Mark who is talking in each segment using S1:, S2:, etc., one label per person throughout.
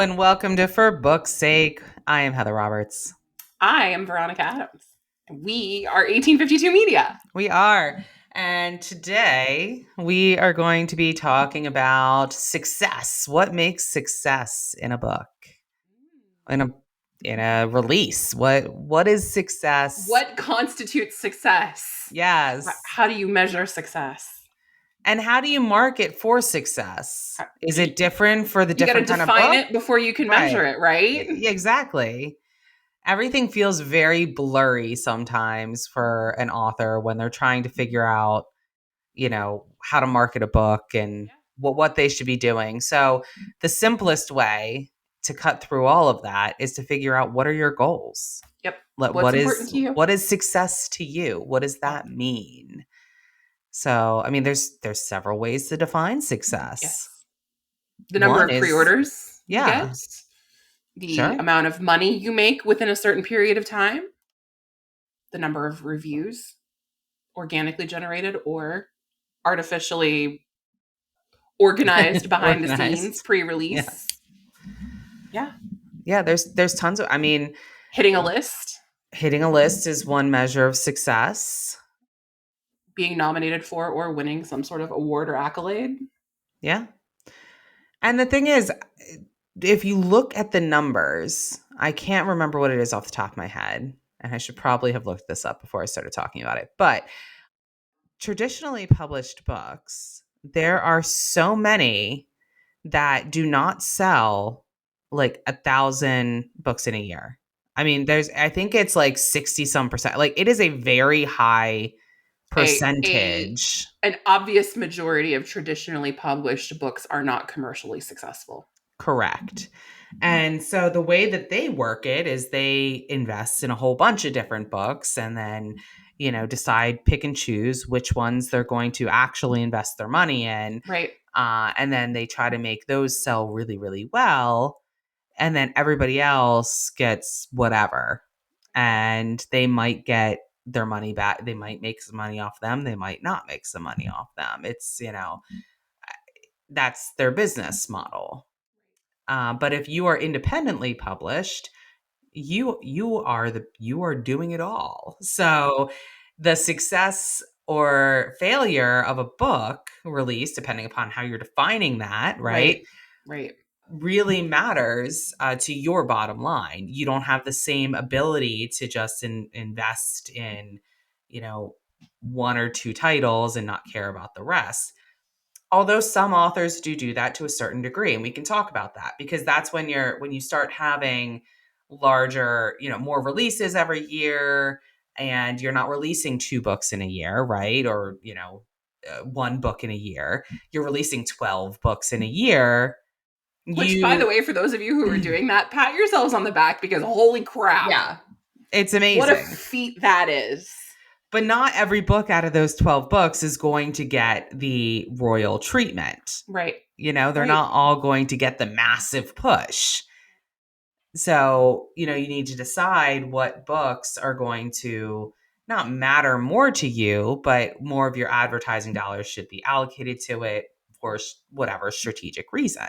S1: and welcome to For Book's Sake. I am Heather Roberts.
S2: I am Veronica Adams. We are 1852 Media.
S1: We are. And today we are going to be talking about success. What makes success in a book? In a release. What is success?
S2: What constitutes success?
S1: Yes.
S2: How do you measure success?
S1: And how do you market for success? Is it different for the different kind of book?
S2: You got to define it before you can measure it, right?
S1: Exactly. Everything feels very blurry sometimes for an author when they're trying to figure out, how to market a book and what they should be doing. So the simplest way to cut through all of that is to figure out, what are your goals?
S2: Yep.
S1: What's important to you? What is success to you? What does that mean? So, I mean, there's several ways to define success.
S2: Yes. The number of pre-orders you get, the amount of money you make within a certain period of time, the number of reviews organically generated or artificially organized behind the scenes pre-release.
S1: Yeah, there's tons of,
S2: hitting a list.
S1: Hitting a list is one measure of success.
S2: Being nominated for or winning some sort of award or accolade.
S1: Yeah. And the thing is, if you look at the numbers, I can't remember what it is off the top of my head, and I should probably have looked this up before I started talking about it. But traditionally published books, there are so many that do not sell like 1,000 books in a year. I mean, I think it's like 60 some percent. Like, it is a very high percentage.
S2: An obvious majority of traditionally published books are not commercially successful.
S1: Correct. And so the way that they work it is they invest in a whole bunch of different books and then, decide, pick and choose which ones they're going to actually invest their money in.
S2: Right.
S1: And then they try to make those sell really, really well. And then everybody else gets whatever. And they might get their money back. They might make some money off them. They might not make some money off them. It's, that's their business model. But if you are independently published, you are doing it all. So the success or failure of a book release, depending upon how you're defining that, right? Really matters to your bottom line. You don't have the same ability to just invest in, one or two titles and not care about the rest. Although some authors do that to a certain degree, and we can talk about that, because that's when you start having larger, more releases every year, and you're not releasing 2 books in a year, right? Or, 1 book in a year. You're releasing 12 books in a year.
S2: Which, by the way, for those of you who are doing that, pat yourselves on the back, because holy crap.
S1: Yeah. It's amazing.
S2: What a feat that is.
S1: But not every book out of those 12 books is going to get the royal treatment.
S2: Right.
S1: They're not all going to get the massive push. So, you need to decide what books are going to not matter more to you, but more of your advertising dollars should be allocated to it for whatever strategic reason.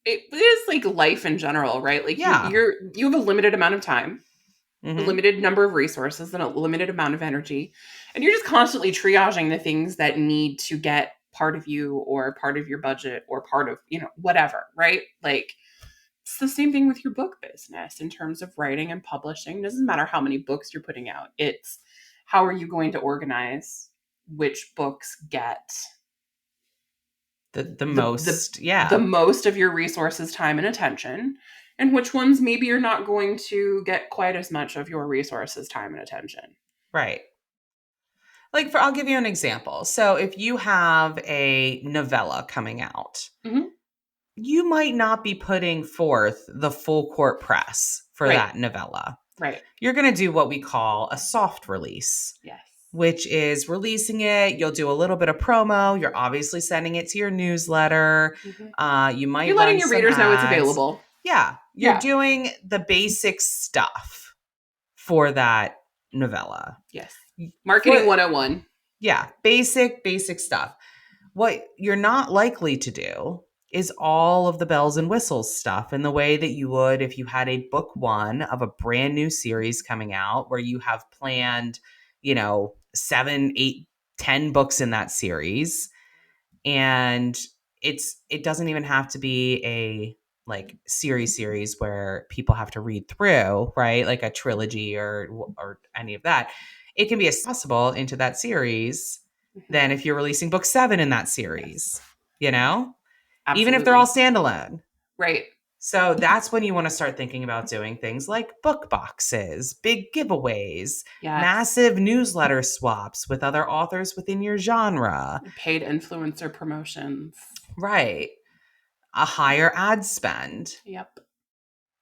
S2: It is like life in general, right? Like, you have a limited amount of time. Mm-hmm. A limited number of resources and a limited amount of energy. And you're just constantly triaging the things that need to get part of you or part of your budget or part of, whatever, right? Like, it's the same thing with your book business in terms of writing and publishing. It doesn't matter how many books you're putting out. It's how are you going to organize which books get
S1: the
S2: most of your resources, time, and attention, and which ones maybe you're not going to get quite as much of your resources, time, and attention.
S1: Right. Like, I'll give you an example. So if you have a novella coming out, mm-hmm. you might not be putting forth the full court press for that novella.
S2: Right.
S1: You're going to do what we call a soft release.
S2: Yes.
S1: Which is releasing it. You'll do a little bit of promo. You're obviously sending it to your newsletter. Mm-hmm. You're
S2: letting your readers know it's available.
S1: Yeah. You're doing the basic stuff for that novella.
S2: Yes. Marketing 101.
S1: Yeah. Basic stuff. What you're not likely to do is all of the bells and whistles stuff in the way that you would if you had a book one of a brand new series coming out where you have planned, 7, 8, 10 books in that series. And it doesn't even have to be a like series where people have to read through, right? Like a trilogy or any of that. It can be as possible into that series
S2: Mm-hmm.
S1: than if you're releasing book 7 in that
S2: Yes,
S1: series, you know? Even if they're all
S2: absolutely.
S1: standalone.
S2: Right.
S1: So that's when you want to start thinking about doing things like book boxes, big giveaways,
S2: Yes.
S1: massive newsletter swaps with other authors within your genre.
S2: Paid influencer promotions.
S1: Right. A higher ad spend.
S2: Yep.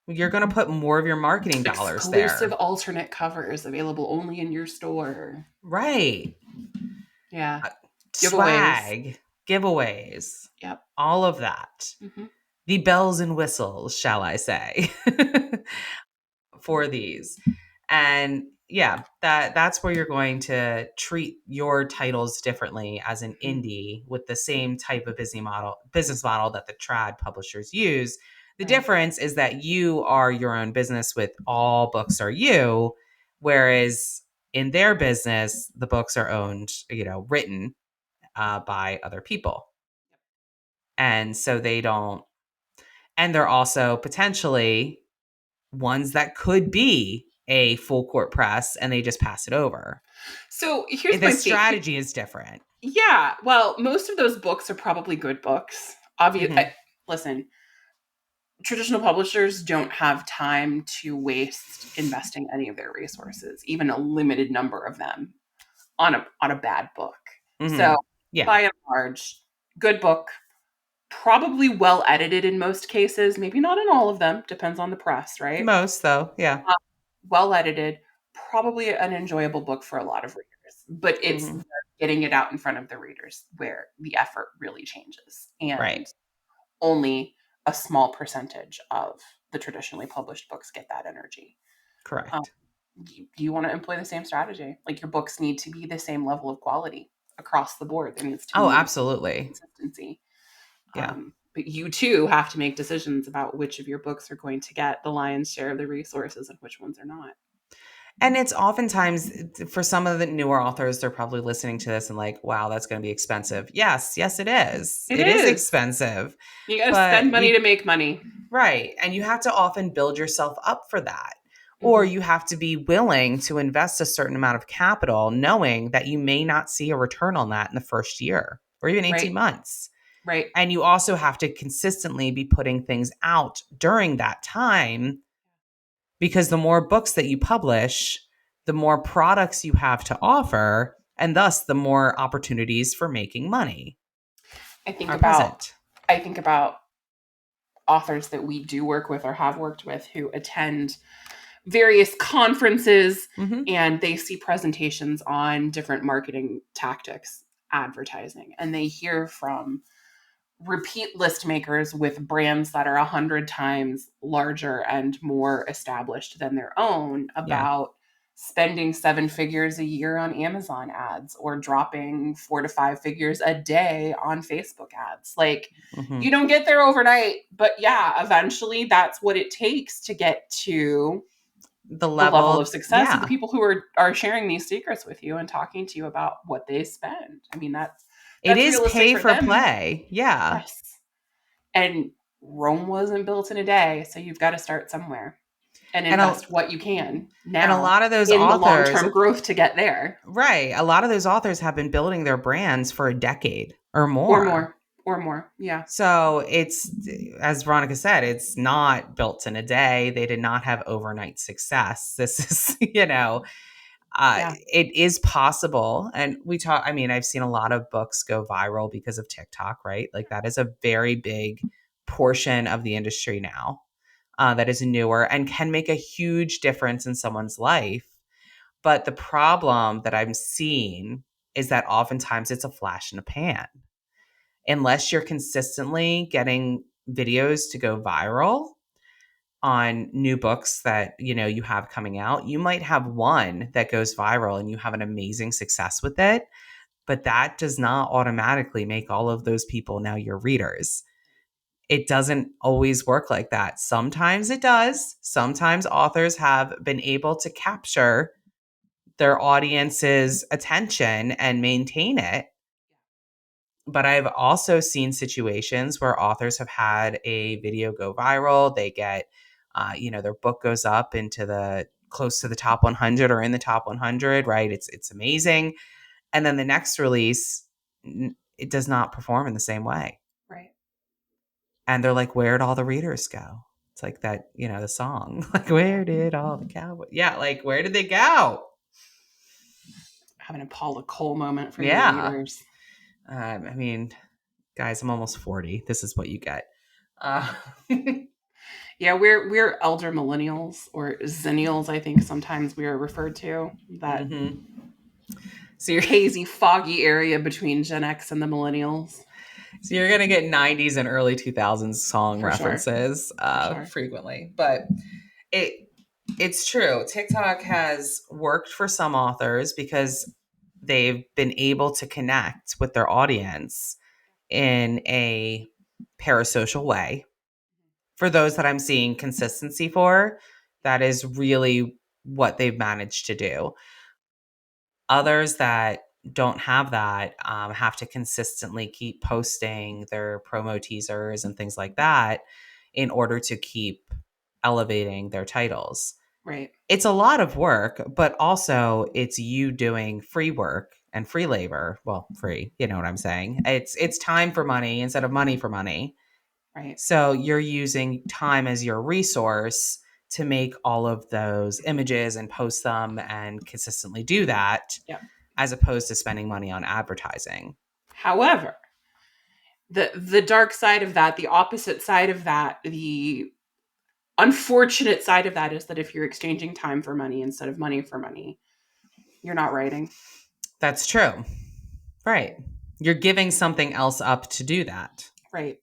S1: You're going to put more of your marketing dollars
S2: Exclusive
S1: there.
S2: alternate covers available only in your store.
S1: Right.
S2: Yeah.
S1: Uh,
S2: Giveaways.
S1: Swag, giveaways,
S2: Yep.
S1: all of that.
S2: Mm-hmm.
S1: The bells and whistles, shall I say, for these. And yeah, that's where you're going to treat your titles differently as an
S2: Mm-hmm.
S1: indie with the same type of business model that the trad publishers use. The
S2: Right.
S1: difference is that you are your own business with all books are you, whereas in their business the books are owned, written by other people, and so they don't, and they're also potentially ones that could be a full court press and they just pass it over.
S2: So here's
S1: The
S2: my thing.
S1: strategy is different.
S2: Yeah. Well, most of those books are probably good books.
S1: Mm-hmm.
S2: Listen, traditional publishers don't have time to waste investing any of their resources, even a limited number of them, on a bad book.
S1: Mm-hmm.
S2: So
S1: Yeah.
S2: by and large, good book, probably well edited in most cases, maybe not in all of them, depends on the press, right?
S1: Most, though. Yeah.
S2: Uh, well edited, probably an enjoyable book for a lot of readers, but it's
S1: Mm-hmm.
S2: getting it out in front of the readers where the effort really changes.
S1: Right.
S2: And only a small percentage of the traditionally published books get that energy. Um,
S1: Correct.
S2: you want to employ the same strategy. Like your books need to be the same level of quality across the board. There needs to be
S1: Oh,
S2: uniform
S1: absolutely.
S2: consistency.
S1: Yeah.
S2: But you too have to make decisions about which of your books are going to get the lion's share of the resources and which ones are not.
S1: And it's oftentimes for some of the newer authors, they're probably listening to this and like, wow, that's going to be expensive. Yes, it is.
S2: It
S1: It is
S2: is.
S1: expensive.
S2: You got to spend
S1: But
S2: money
S1: you
S2: to make money.
S1: Right. And you have to often build yourself up for that. Or
S2: Mm-hmm.
S1: you have to be willing to invest a certain amount of capital, knowing that you may not see a return on that in the first year or even 18
S2: Right.
S1: months.
S2: Right.
S1: And you also have to consistently be putting things out during that time, because the more books that you publish, the more products you have to offer, and thus the more opportunities for making money
S2: I think
S1: are
S2: about
S1: present.
S2: I think about authors that we do work with or have worked with who attend various conferences
S1: Mm-hmm.
S2: and they see presentations on different marketing tactics, advertising, and they hear from repeat list makers with brands that are 100 times larger and more established than their own
S1: Yeah.
S2: about spending 7 figures a year on Amazon ads or dropping 4 to 5 figures a day on Facebook ads. Like,
S1: Mm-hmm.
S2: you don't get there overnight, but yeah, eventually that's what it takes to get to
S1: The
S2: the level of
S1: level,
S2: success of the
S1: yeah.
S2: people who are sharing these secrets with you and talking to you about what they spend. I mean,
S1: It
S2: that's
S1: is
S2: realistic
S1: pay
S2: for
S1: for
S2: them.
S1: play. Yeah.
S2: Yes. And Rome wasn't built in a day, so you've got to start somewhere and
S1: And a,
S2: invest what you can
S1: and a
S2: now
S1: lot of those
S2: in the
S1: authors,
S2: long-term growth to get there.
S1: right. A lot of those authors have been building their brands for a decade or
S2: Or
S1: more.
S2: more. Or more. Yeah.
S1: So it's, as Veronica said, it's not built in a day. They did not have overnight success. This is,
S2: Yeah.
S1: it is possible. And I mean, I've seen a lot of books go viral because of TikTok, right? Like that is a very big portion of the industry now, that is newer and can make a huge difference in someone's life. But the problem that I'm seeing is that oftentimes it's a flash in the pan. Unless you're consistently getting videos to go viral on new books that you have coming out, you might have one that goes viral and you have an amazing success with it, but that does not automatically make all of those people now your readers. it doesn't always work like that. Sometimes it does. Sometimes authors have been able to capture their audience's attention and maintain it. But I've also seen situations where authors have had a video go viral. They get, their book goes up into the close to the top 100 or in the top 100, right? It's amazing. And then the next release, it does not perform in the same way.
S2: Right.
S1: And they're like, where'd all the readers go? It's like that, the song, like, where did all the cowboys? Yeah, like, where did they go?
S2: Having a Paula Cole moment for your
S1: Yeah.
S2: readers.
S1: I mean, guys, I'm almost 40. This is what you get.
S2: Yeah, we're elder millennials, or zennials, I think sometimes we are referred to. That
S1: So
S2: hazy, foggy area between Gen X and the millennials.
S1: So you're gonna get 90s and early 2000s song
S2: For sure.
S1: references frequently, but it's true. TikTok has worked for some authors because they've been able to connect with their audience in a parasocial way. For those that I'm seeing consistency for, that is really what they've managed to do. Others that don't have that have to consistently keep posting their promo teasers and things like that in order to keep elevating their titles.
S2: Right.
S1: It's a lot of work, but also it's you doing free work and free labor. Well, free, you know what I'm saying? It's time for money instead of money for money.
S2: Right.
S1: So you're using time as your resource to make all of those images and post them and consistently do that,
S2: Yeah.
S1: as opposed to spending money on advertising.
S2: However, the dark side of that, the opposite side of that, the unfortunate side of that is that if you're exchanging time for money instead of money for money, you're not writing.
S1: That's true. Right. You're giving something else up to do that.
S2: Right.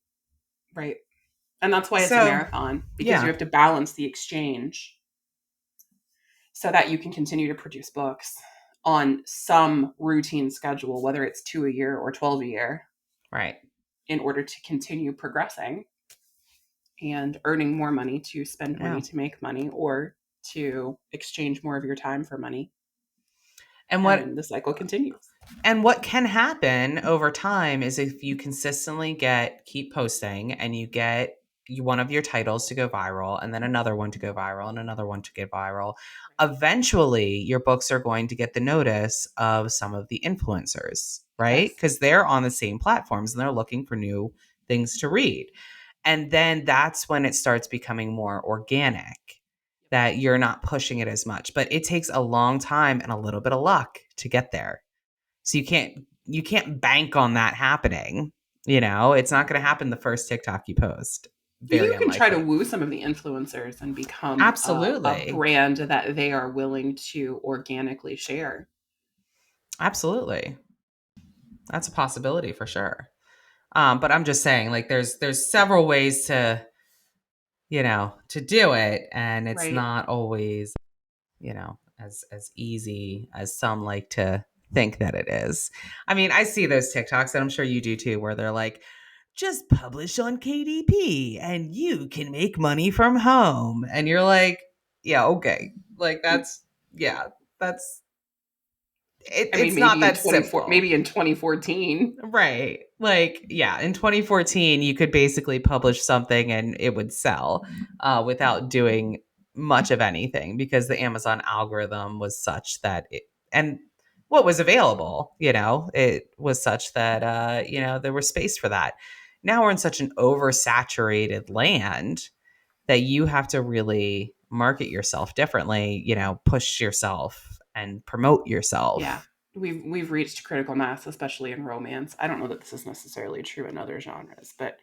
S2: Right. And that's why it's a
S1: So,
S2: marathon, because you
S1: yeah.
S2: have to balance the exchange so that you can continue to produce books on some routine schedule, whether it's 2 a year or 12 a year.
S1: Right.
S2: In order to continue progressing and earning more money to spend money to make money, or to exchange more of your time for money. And the cycle continues.
S1: And what can happen over time is if you consistently keep posting and you get one of your titles to go viral and then another one to go viral and another one to get viral, eventually your books are going to get the notice of some of the influencers, right? Because they're on the same platforms and they're looking for new things to read. And then that's when it starts becoming more organic, that you're not pushing it as much. But it takes a long time and a little bit of luck to get there. So you can't bank on that happening. It's not going to happen the first TikTok you post. Very
S2: You can try to
S1: unlikely.
S2: woo some of the influencers and become a
S1: Absolutely.
S2: brand that they are willing to organically share.
S1: Absolutely. That's a possibility for sure. But I'm just saying, like, there's several ways to do it, and it's
S2: Right.
S1: not always, as easy as some like to think that it is. I mean, I see those TikToks, and I'm sure you do too, where they're like, just publish on KDP and you can make money from home. And you're like, yeah, okay. Like that's
S2: I mean,
S1: it's not
S2: maybe in
S1: that simple.
S2: 2014.
S1: Right. Like, yeah, in 2014, you could basically publish something and it would sell without doing much of anything because the Amazon algorithm was such that and what was available, it was such that, there was space for that. Now we're in such an oversaturated land that you have to really market yourself differently, push yourself and promote
S2: Yeah.
S1: yourself.
S2: We've reached critical mass, especially in romance. I don't know that this is necessarily true in other genres, but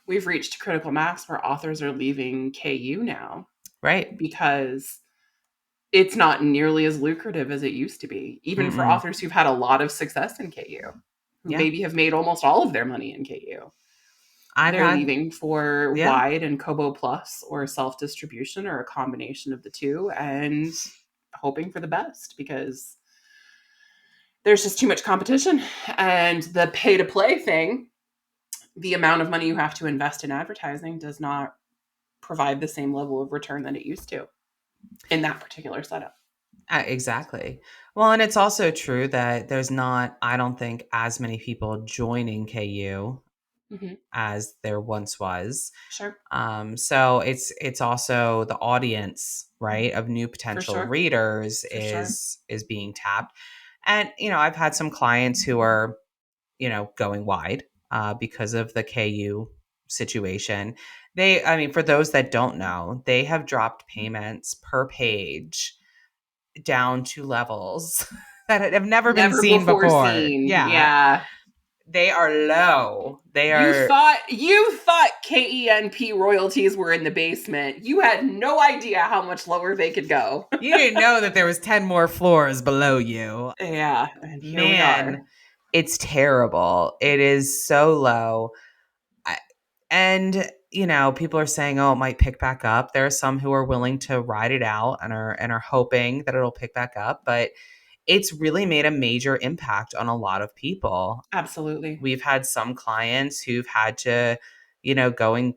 S2: we've reached critical mass where authors are leaving KU now.
S1: Right.
S2: Because it's not nearly as lucrative as it used to be, even for
S1: Mm-mm.
S2: authors who've had a lot of success in KU, who
S1: Yeah.
S2: maybe have made almost all of their money in KU.
S1: I've
S2: They're
S1: had,
S2: leaving for
S1: yeah.
S2: wide and Kobo Plus or self distribution or a combination of the two, and hoping for the best because there's just too much competition. And the pay to play thing the amount of money you have to invest in advertising does not provide the same level of return that it used to in that particular setup.
S1: Exactly. Well, and it's also true that there's not, I don't think, as many people joining KU
S2: Mm-hmm.
S1: as there once was.
S2: Sure.
S1: So it's also the audience, right, of new
S2: For
S1: potential
S2: sure.
S1: readers
S2: For sure.
S1: is being tapped. And I've had some clients who are going wide because of the KU situation. I mean, for those that don't know, they have dropped payments per page down to levels that have never been
S2: Never
S1: seen
S2: before
S1: before.
S2: seen.
S1: Yeah,
S2: Yeah.
S1: they are low. They
S2: You
S1: are.
S2: thought KENP royalties were in the basement. You had no idea how much lower they could go.
S1: You didn't know that there was 10 more floors below you.
S2: Yeah, and here we are.
S1: Man, it's terrible. It is so low. And people are saying, oh, it might pick back up. There are some who are willing to ride it out and are hoping that it'll pick back up, but it's really made a major impact on a lot of people.
S2: Absolutely.
S1: We've had some clients who've had to, going,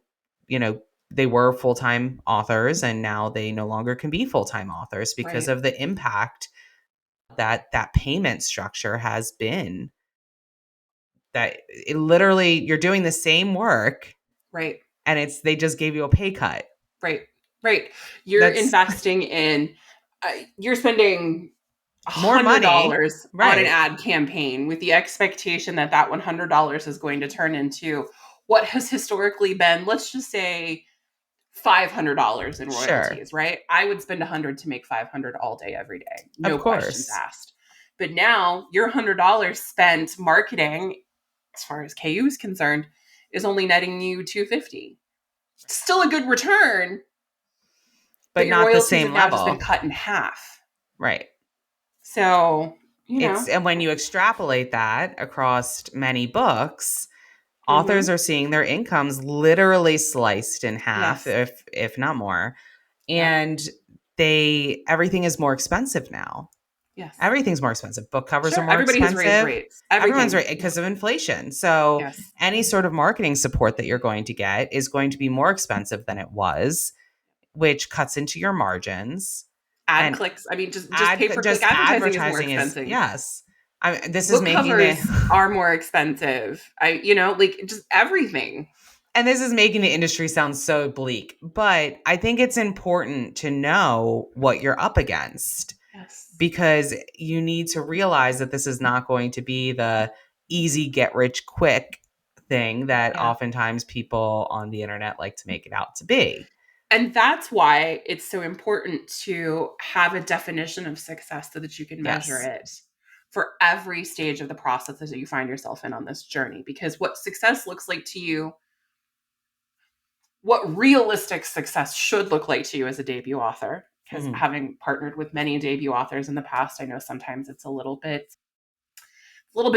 S1: they were full-time authors and now they no longer can be full-time authors because
S2: Right.
S1: of the impact that payment structure has been. That it literally, you're doing the same work
S2: Right.
S1: and they just gave you a pay cut.
S2: Right. Right. You're
S1: That's
S2: investing in, you're spending
S1: more money.
S2: $100 on an
S1: Right.
S2: ad campaign with the expectation that that $100 is going to turn into what has historically been, let's just say, $500 in
S1: Sure.
S2: royalties, right? I would spend 100 to make 500 all day, every day.
S1: Of
S2: No questions
S1: course.
S2: asked. But now your $100 spent marketing, as far as KU is concerned, is only netting you 250. Still a good return, but
S1: But
S2: your
S1: not the
S2: royalties have
S1: same
S2: now just been
S1: level.
S2: cut in half.
S1: Right.
S2: So,
S1: And when you extrapolate that across many books, authors
S2: mm-hmm.
S1: are seeing their incomes literally sliced in half,
S2: Yes.
S1: if not more.
S2: Yep.
S1: And everything is more expensive now.
S2: Yes.
S1: Everything's more expensive. Book covers are
S2: Sure.
S1: more
S2: Everybody has raised
S1: expensive.
S2: rates.
S1: Everyone's
S2: Everything.
S1: right
S2: Yeah.
S1: because of inflation. So
S2: Yes.
S1: any sort of marketing support that you're going to get is going to be more expensive than it was, which cuts into your margins.
S2: Ad
S1: And
S2: clicks. I mean, just pay per click
S1: just
S2: advertising is more
S1: advertising is,
S2: expensive.
S1: yes. This is
S2: Book
S1: making it
S2: covers are more expensive. Like just everything.
S1: and this is making the industry sound so bleak, but I think it's important to know what you're up against
S2: Yes.
S1: because you need to realize that this is not going to be the easy get rich quick thing that
S2: Yeah.
S1: oftentimes people on the internet like to make it out to be.
S2: And that's why it's so important to have a definition of success so that you can measure
S1: Yes.
S2: it for every stage of the process that you find yourself in on this journey. Because what success looks like to you, what realistic success should look like to you as a debut author, because
S1: Mm-hmm.
S2: having partnered with many debut authors in the past, I know sometimes it's a little bit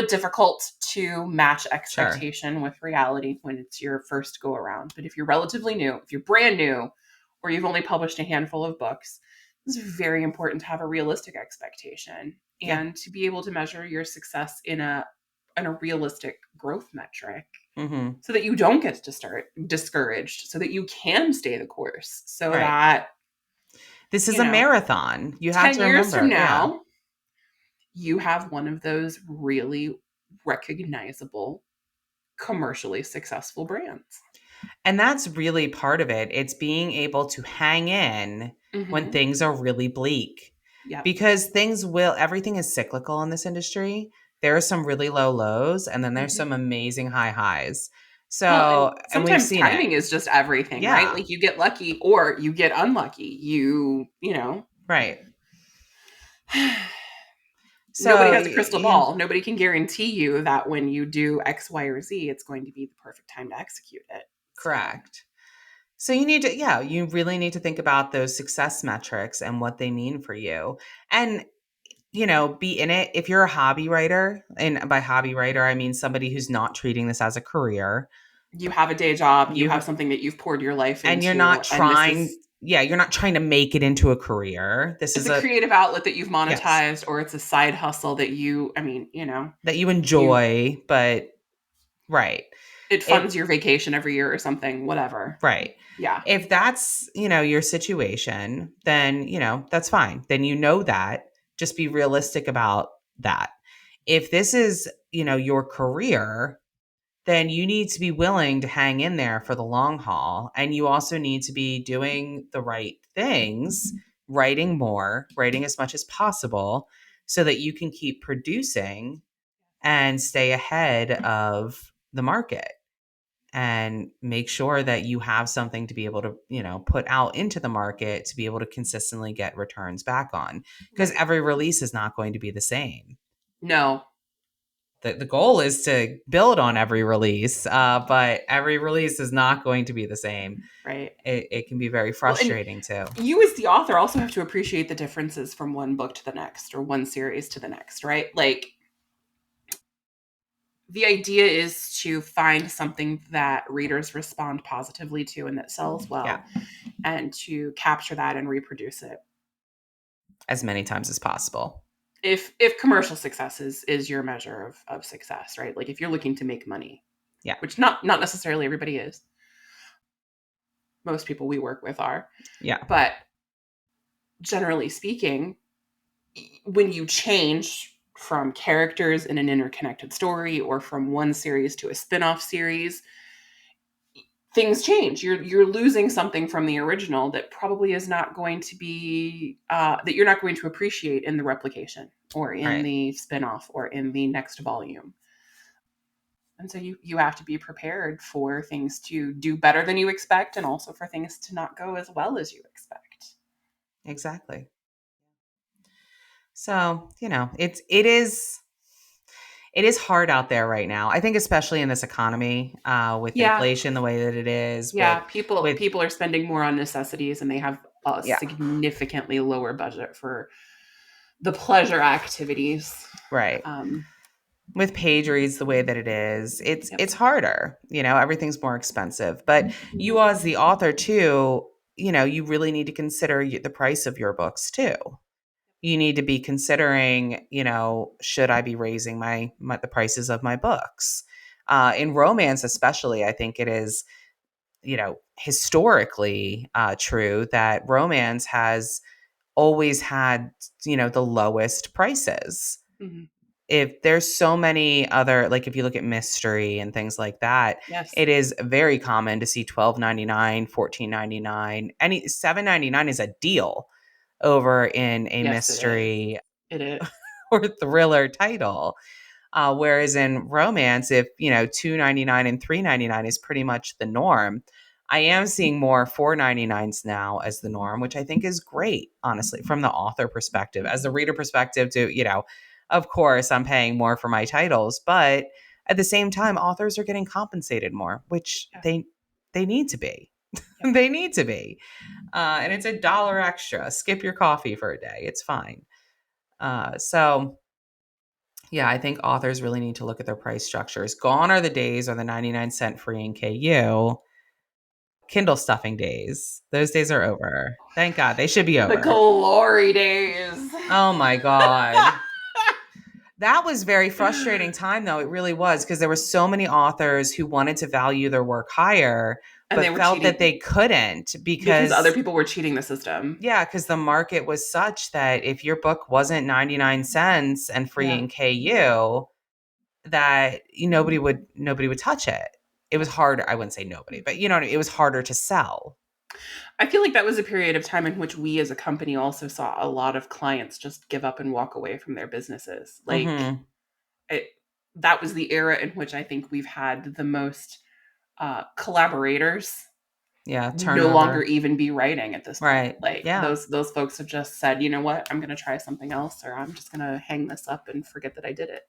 S2: difficult to match
S1: Sure.
S2: expectation with reality when it's your first go around. But if you're relatively new, if you're brand new, or you've only published a handful of books, it's very important to have a realistic expectation
S1: Yeah.
S2: and to be able to measure your success in a realistic growth metric
S1: Mm-hmm.
S2: so that you don't get discouraged, so that you can stay the course, so
S1: Right.
S2: that
S1: This is a marathon. You have
S2: 10
S1: to
S2: years from
S1: remember. Yeah.
S2: now, you have one of those really recognizable, commercially successful brands.
S1: And that's really part of it. It's being able to hang in when
S2: Mm-hmm.
S1: things are really bleak.
S2: Yep.
S1: Because everything is cyclical in this industry. There are some really low lows and then there's
S2: Mm-hmm.
S1: some amazing high highs.
S2: Well, and
S1: And we've
S2: sometimes
S1: seen it.
S2: timing is just everything, right?
S1: Yeah.
S2: Like you get lucky or you get unlucky.
S1: Right.
S2: Nobody
S1: So,
S2: has a crystal ball. Nobody can guarantee you that when you do X, Y, or Z, it's going to be the perfect time to execute it.
S1: correct. So you really need to think about those success metrics and what they mean for you. And be in it. If you're a hobby writer, and by hobby writer, I mean somebody who's not treating this as a career,
S2: You have a day job, you
S1: you
S2: have something that you've poured your life
S1: and you're
S2: into,
S1: not
S2: and this is
S1: you're not trying to make it into a career. This
S2: it's
S1: is
S2: a creative outlet that you've
S1: yes,
S2: monetized, or it's a side hustle that you
S1: that you
S2: you
S1: enjoy, but right.
S2: It
S1: If
S2: funds your vacation every year or something, whatever.
S1: Right.
S2: Yeah.
S1: If that's, your situation, then, that's fine. Then that. Just be realistic about that. If this is, your career, then you need to be willing to hang in there for the long haul. And you also need to be doing the right things, writing more, writing as much as possible so that you can keep producing and stay ahead of the market and make sure that you have something to be able to, put out into the market to be able to consistently get returns back on. Because
S2: Right.
S1: every release is not going to be the same.
S2: No.
S1: The goal is to build on every release, but every release is not going to be the same.
S2: Right.
S1: It can be very
S2: Well, and
S1: frustrating too.
S2: you as the author also have to appreciate the differences from one book to the next or one series to the next, right? Like, the idea is to find something that readers respond positively to and that sells
S1: Yeah.
S2: well, and to capture that and reproduce it
S1: As many times as possible.
S2: If commercial success is your measure of success, right? Like if you're looking to make money,
S1: Yeah.
S2: which not necessarily everybody is. Most people we work with are.
S1: Yeah.
S2: But generally speaking, when you change from characters in an interconnected story or from one series to a spin-off series, things change. You're losing something from the original that probably is not going to be that you're not going to appreciate in the replication or in
S1: Right.
S2: the spin-off or in the next volume. And so you have to be prepared for things to do better than you expect, and also for things to not go as well as you expect.
S1: Exactly. So, it is hard out there right now. I think especially in this economy, with
S2: Yeah.
S1: inflation the way that it is,
S2: Yeah,
S1: with
S2: people are spending more on necessities, and they have a
S1: yeah,
S2: significantly lower budget for the pleasure activities.
S1: right.
S2: Um,
S1: With page reads the way that it is, it's
S2: yep.
S1: it's harder. Everything's more expensive. But you as the author too, you really need to consider the price of your books too. You need to be considering, should I be raising the prices of my books? In romance, especially, I think it is, historically true that romance has always had, the lowest prices.
S2: Mm-hmm.
S1: If there's so many other, like if you look at mystery and things like that,
S2: Yes.
S1: it is very common to see $12.99, $14.99. Any $7.99 is a deal over in a
S2: Yes, it is.
S1: mystery
S2: It is.
S1: or thriller title. Whereas in romance, if $2.99 and $3.99 is pretty much the norm, I am seeing more $4.99s now as the norm, which I think is great, honestly, from the author perspective. As the reader perspective, to of course, I'm paying more for my titles, but at the same time, authors are getting compensated more, which
S2: Yeah.
S1: they need to be.
S2: Yep.
S1: They need to be, and it's $1 extra. Skip your coffee for a day; it's fine. So yeah, I think authors really need to look at their price structures. Gone are the days or the 99-cent free in KU. Kindle stuffing days. Those days are over. Thank God. They should be
S2: The
S1: over.
S2: glory days.
S1: Oh my God. That was very frustrating time though. It really was, because there were so many authors who wanted to value their work higher,
S2: And they
S1: but
S2: were
S1: felt that
S2: cheating
S1: they couldn't
S2: because other
S1: because
S2: people were cheating the system.
S1: yeah, because the market was such that if your book wasn't 99 cents and free
S2: Yeah.
S1: in KU, that nobody would touch it. It was harder. I wouldn't say nobody, but it was harder to sell.
S2: I feel like that was a period of time in which we as a company also saw a lot of clients just give up and walk away from their businesses. Like
S1: Mm-hmm.
S2: it, that was the era in which I think we've had the most collaborators
S1: Yeah,
S2: no longer
S1: turnover.
S2: even be writing at this point.
S1: Right.
S2: Like
S1: Yeah.
S2: those folks have just said, you know what, I'm going to try something else, or I'm just going to hang this up and forget that I did it.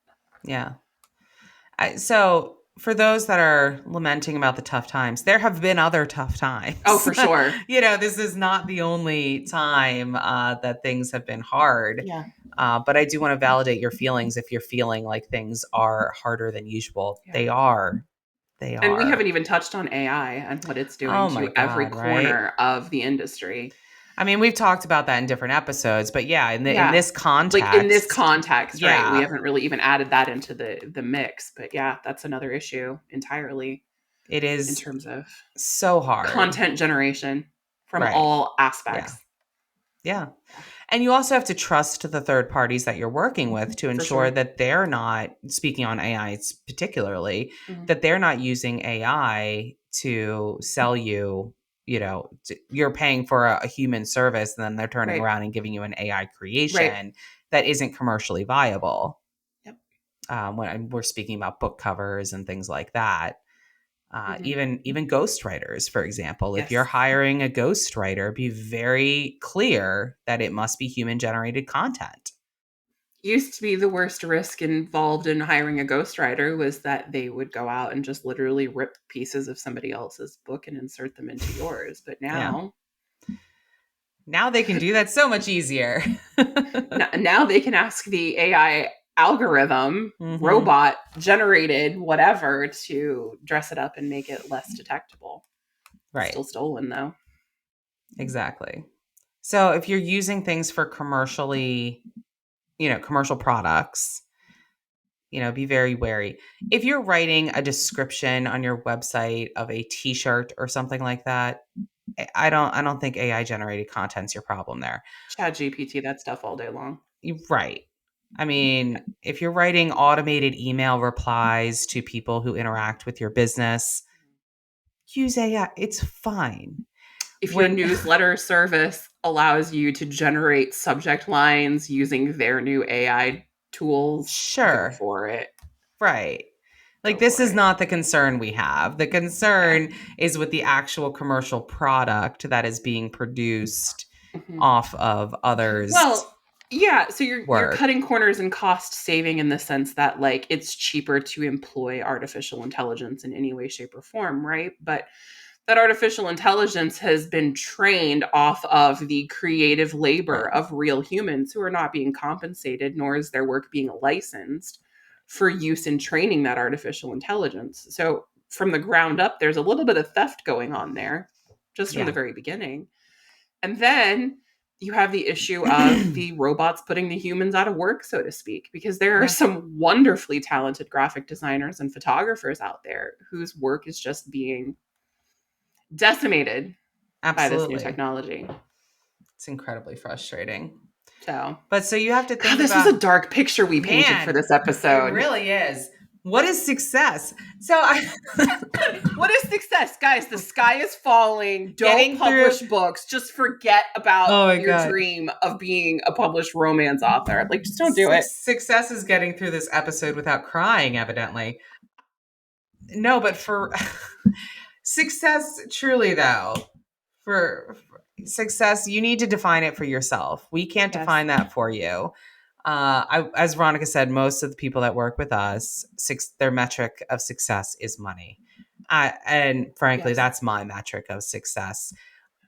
S1: Yeah. So for those that are lamenting about the tough times, there have been other tough
S2: Oh,
S1: times.
S2: for sure.
S1: This is not the only time that things have been hard.
S2: Yeah.
S1: But I do want to validate your feelings if you're feeling like things are harder than usual.
S2: Yeah.
S1: They are. They
S2: And we
S1: are.
S2: haven't even touched on AI and what it's doing
S1: Oh my
S2: to every
S1: God, right?
S2: corner of the industry.
S1: I mean, we've talked about that in different episodes, but yeah, in
S2: Yeah.
S1: this
S2: Like in this
S1: context,
S2: context, right? We
S1: yeah,
S2: haven't really even added that into the mix, but yeah, that's another issue entirely
S1: it
S2: in
S1: is
S2: terms of
S1: so hard.
S2: content generation from
S1: Right.
S2: all
S1: Yeah.
S2: aspects.
S1: Yeah. And you also have to trust the third parties that you're working with to
S2: For
S1: ensure
S2: sure.
S1: that they're not, speaking on AI particularly,
S2: Mhm.
S1: that they're not using AI to sell you, you're paying for a human service and then they're turning
S2: Right.
S1: around and giving you an AI
S2: Right.
S1: creation that isn't commercially viable.
S2: Yep.
S1: When we're speaking about book covers and things like that.
S2: Mhm.
S1: Even ghostwriters, for example, if you're
S2: Yes.
S1: hiring a ghostwriter, be very clear that it must be human generated content.
S2: Used to be the worst risk involved in hiring a ghostwriter was that they would go out and just literally rip pieces of somebody else's book and insert them into yours. But
S1: Yeah.
S2: now,
S1: Now they can do that so much easier.
S2: now they can ask the AI algorithm,
S1: Hmm.
S2: robot generated, whatever, to dress it up and make it less detectable.
S1: Right.
S2: Still stolen though.
S1: Exactly. So if you're using things for commercial products, be very wary. If you're writing a description on your website of a t-shirt or something like that, I don't think AI generated content's your problem there.
S2: Chat GPT, that stuff all day long.
S1: Right. I mean, if you're writing automated email replies to people who interact with your business, use AI. It's fine.
S2: If your
S1: When
S2: newsletter service allows you to generate subject lines using their new AI tools, go
S1: sure.
S2: for it.
S1: Right. Like
S2: Go
S1: this
S2: for
S1: is
S2: it.
S1: not the concern we have. The
S2: Yeah.
S1: concern is with the actual commercial product that is being produced
S2: Mhm.
S1: off of others'
S2: Well, yeah, so you're
S1: work.
S2: cutting corners and cost saving in the sense that like it's cheaper to employ artificial intelligence in any way shape or form, right? But that artificial intelligence has been trained off of the creative labor
S1: Right.
S2: of real humans who are not being compensated, nor is their work being licensed for use in training that artificial intelligence. So, from the ground up, there's a little bit of theft going on there just from the
S1: Yeah.
S2: very beginning. And then you have the issue of the robots putting the humans out of work, so to speak, because there are
S1: Yeah.
S2: some wonderfully talented graphic designers and photographers out there whose work is just being decimated by this new
S1: Absolutely.
S2: technology.
S1: It's incredibly frustrating.
S2: So,
S1: But so you have to
S2: God,
S1: think
S2: this was
S1: about,
S2: a dark picture we painted for
S1: man,
S2: this
S1: it
S2: episode.
S1: really is. What is success? So
S2: What is success? Guys, the sky is falling. Don't
S1: getting through.
S2: publish books. Just forget about
S1: Oh my
S2: your
S1: God.
S2: dream of being a published romance author. Like, just don't do it.
S1: Success is getting through this episode without crying, evidently. No, but for success, truly, though, for success, you need to define it for yourself. We can't
S2: Yes.
S1: define that for you. As Veronica said, most of the people that work with us, their metric of success is money. And frankly,
S2: Yes.
S1: that's my metric of success.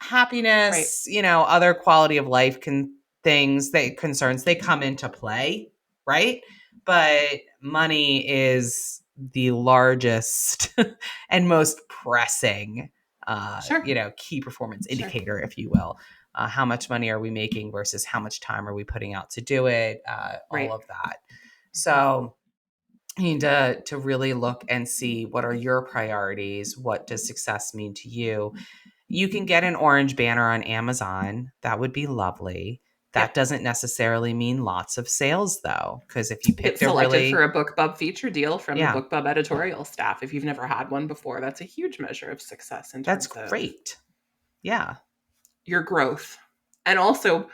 S2: Right.
S1: Happiness, other quality of life concerns, they come into play, right? But money is the largest and most pressing
S2: Sure.
S1: key performance
S2: Sure.
S1: indicator, if you will. How much money are we making versus how much time are we putting out to do it? All
S2: Right.
S1: of that.
S2: Mhm.
S1: So you need to really look and see, what are your priorities? What does success mean to you? You can get an orange banner on Amazon. That would be lovely. That
S2: Yep.
S1: doesn't necessarily mean lots of sales, though, because if you
S2: Get
S1: picked a
S2: selected for
S1: really,
S2: a BookBub feature deal from the
S1: yeah,
S2: BookBub editorial staff. If you've never had one before, that's a huge measure of success in
S1: that's
S2: terms of
S1: great. Yeah.
S2: your growth. And also,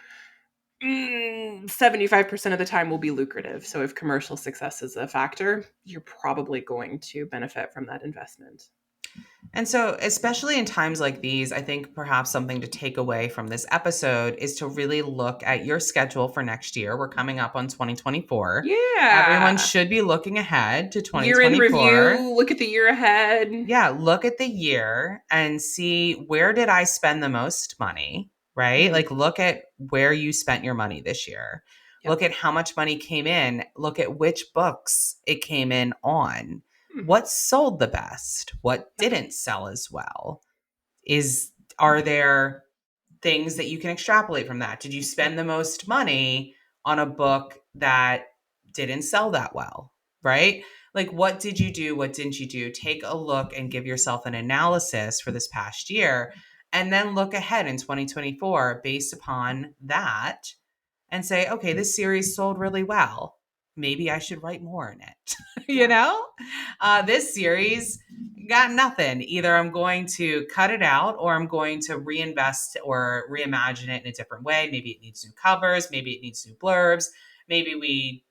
S2: 75% of the time will be lucrative. So if commercial success is a factor, you're probably going to benefit from that investment.
S1: And so, especially in times like these, I think perhaps something to take away from this episode is to really look at your schedule for next year. We're coming up on 2024. Everyone
S2: Yeah.
S1: should be looking ahead to
S2: Year in
S1: 2024.
S2: review, look at the year ahead.
S1: Yeah, look at the year and see, where did I spend the most money, right?
S2: Mm-hmm.
S1: Like, look at where you spent your money this year. Look
S2: Yep.
S1: at how much money came in. Look at which books it came in on.
S2: Mm-hmm.
S1: What sold the best? What
S2: Yep.
S1: didn't sell as well? Is are there things that you can extrapolate from that. Did you spend the most money on a book that didn't sell that well, right? Like, what did you do? What didn't you do? Take a look and give yourself an analysis for this past year, and then look ahead in 2024 based upon that and say, okay, this series sold really well. Maybe I should write more in it. You know, this series got nothing. Either I'm going to cut it out or I'm going to reinvest or reimagine it in a different way. Maybe it needs new covers. Maybe it needs new blurbs. Maybe we,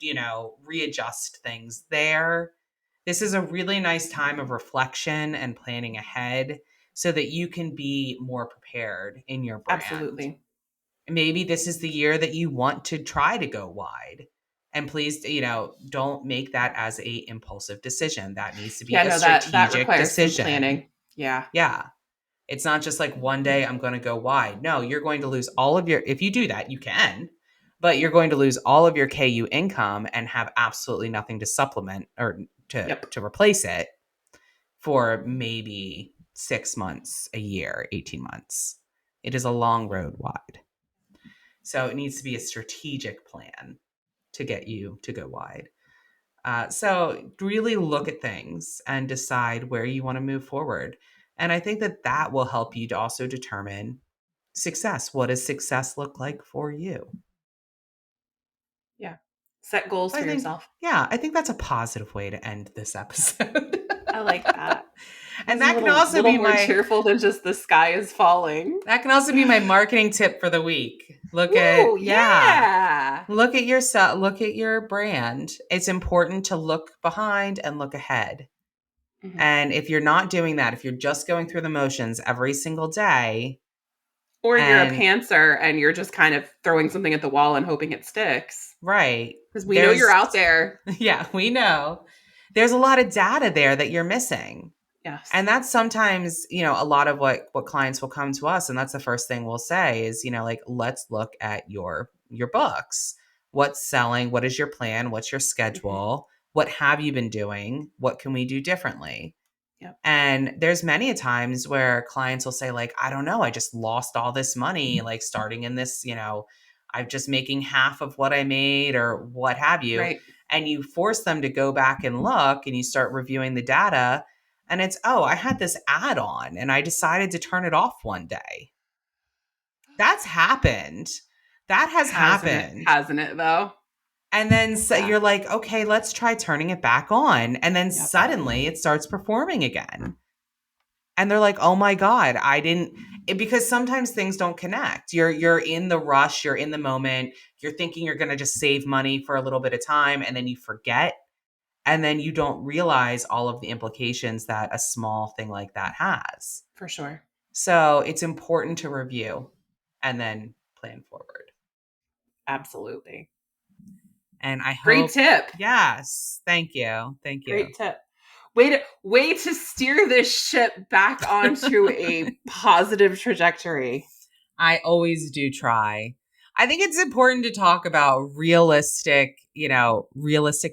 S1: readjust things there. This is a really nice time of reflection and planning ahead so that you can be more prepared in your brand.
S2: Absolutely.
S1: Maybe this is the year that you want to try to go wide. And please, don't make that as a impulsive decision. That needs to be a
S2: that
S1: strategic
S2: requires some
S1: decision.
S2: planning. Yeah.
S1: Yeah. It's not just like one day I'm going to go wide. No, you're going to lose all of your, if you do that, you can, but you're going to lose all of your KU income and have absolutely nothing to supplement or to replace it for maybe 6 months, a year, 18 months. It is a long road wide. So it needs to be a strategic plan to get you to go wide. So really look at things and decide where you want to move forward. And I think that will help you to also determine success. What does success look like for you?
S2: Yeah. Set goals for yourself.
S1: Yeah, I think that's a positive way to end this episode.
S2: I like that.
S1: And that can also be
S2: more cheerful than just the sky is falling.
S1: That can also be my marketing tip for the week. Look at yourself, look at your brand. It's important to look behind and look ahead. Mm-hmm. And if you're not doing that, if you're just going through the motions every single day,
S2: or you're a pantser and you're just kind of throwing something at the wall and hoping it sticks.
S1: Right.
S2: Because we know you're out there.
S1: Yeah, we know. There's a lot of data there that you're missing.
S2: Yes.
S1: And that's sometimes, a lot of what clients will come to us. And that's the first thing we'll say is, let's look at your books. What's selling? What is your plan? What's your schedule? Mm-hmm. What have you been doing? What can we do differently?
S2: Yep.
S1: And there's many times where clients will say, like, I don't know, I just lost all this money, like starting in this, I'm just making half of what I made or what have you.
S2: Right.
S1: And you force them to go back and look and you start reviewing the data. And it's, I had this add-on and I decided to turn it off one day. That's happened. That happened.
S2: Hasn't it though?
S1: And then you're like, okay, let's try turning it back on. And then suddenly it starts performing again. And they're like, oh my God, because sometimes things don't connect. You're in the rush, you're in the moment, you're thinking you're going to just save money for a little bit of time. And then you forget. And then you don't realize all of the implications that a small thing like that has.
S2: For sure.
S1: So it's important to review and then plan forward.
S2: Absolutely.
S1: And I hope.
S2: Great tip.
S1: Yes. Thank you.
S2: Great tip. Way to steer this ship back onto a positive trajectory.
S1: I always do try. I think it's important to talk about realistic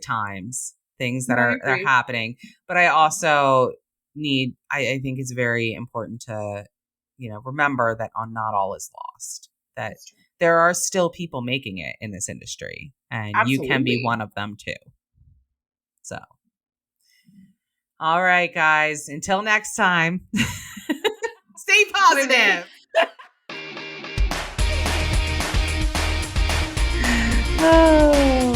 S1: times, things that are happening. But I also I think it's very important to, remember that not all is lost. That there are still people making it in this industry, and you can be one of them too. So, all right, guys, until next time, stay positive. Oh.